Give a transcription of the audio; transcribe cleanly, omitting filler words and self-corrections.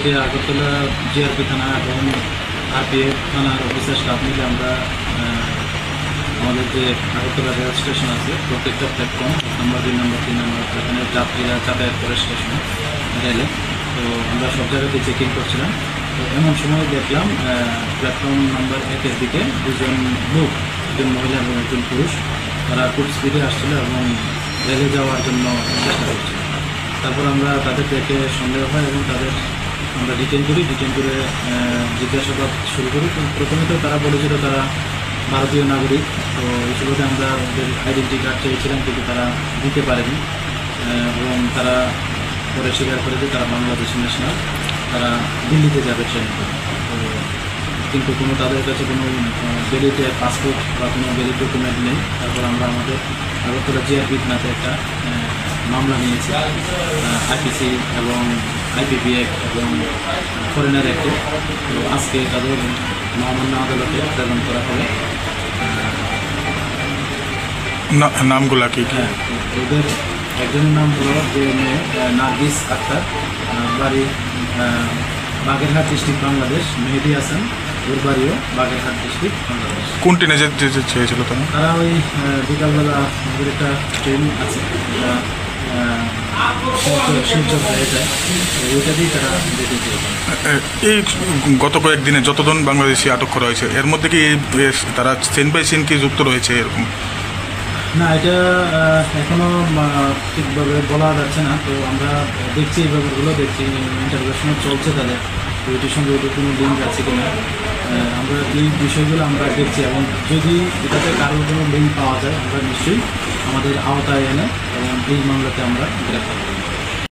থেকে আগরতলা জিআরপি থানা এবং আরপিএফ থানার অফিসার স্টাফ মিলে আমরা আমাদের যে আগরতলা রেল স্টেশন আছে প্রত্যেকটা প্ল্যাটফর্ম 1 নম্বর 2 নম্বর 3 নম্বর এখানে যাত্রীরা যাতায়াত করে স্টেশনে রেলে, তো আমরা সব জায়গাতে চেকিং করছিলাম। তো এমন সময় দেখলাম প্ল্যাটফর্ম নাম্বার 1-এর দিকে দুজন লোক, একজন মহিলা এবং একজন পুরুষ, তারা খুব স্পিডে আসছিল এবং রেলে যাওয়ার জন্য চেষ্টা করছিল। তারপর আমরা তাদের দেখে সন্দেহ হয় এবং তাদের আমরা ডিটেইন করে জিজ্ঞাসাবাদ শুরু করি। প্রথমে তো তারা বলেছিল তারা ভারতীয় নাগরিক, তো এই সুবাদে আমরা ওদের আইডেন্টি কার্ড চেয়েছিলাম কিন্তু তারা দিতে পারেনি এবং তারা পরে স্বীকার করে যে তারা বাংলাদেশি ন্যাশনাল, তারা দিল্লিতে যাবে ট্রেনে করে। তো কিন্তু কোনো তাদের কাছে কোনো ভ্যালিড পাসপোর্ট বা কোনো ভ্যালিড ডকুমেন্ট নেই। তারপর আমরা আমাদের আগরতলা জিআরপি থানাতে একটা মামলা নিয়েছি আইপিসি এবং আইপিপি অ্যাক্ট এবং ফরেনার অ্যাক্টে। তো আজকে তাদের মহামান্য আদালতে প্রেরণ করা হবে। নামগুলা কি? হ্যাঁ, ওদের একজনের নাম হলো যে মেয়ে নার্গিস আক্তার, বাড়ি বাগেরহাট ডিস্ট্রিক্ট বাংলাদেশ। মেহেদি হাসান, ওর বাড়িও বাগেরহাট ডিস্ট্রিক্ট বাংলাদেশ। কোন ট্রেনে যেতে চেয়েছিল তারা? তারা ওই বিকালবেলা আমাদের একটা ট্রেন আছে শিলচর হয়ে যায়, ওইটা দিয়েই তারা যেতে চেয়েছে। এই গত কয়েকদিনে যতজন বাংলাদেশি আটক করা হয়েছে এর মধ্যে কি তারা চেন বাই চেন কি যুক্ত রয়েছে এরকম? না, এটা এখনও ঠিকভাবে বলা যাচ্ছে না। তো আমরা দেখছি এই ব্যাপারগুলো, দেখছি ইন্টারভিউশন চলছে তাদের, তো এটির সঙ্গে ওদের কোনো লিঙ্ক আছে কিনা আমরা এই বিষয়গুলো আমরা দেখছি এবং যদি এটাতে কারোর কোনো লিঙ্ক পাওয়া যায় আমরা নিশ্চয়ই আমাদের আওতায় এনে এবং এই মামলাতে আমরা গ্রেফতার করব।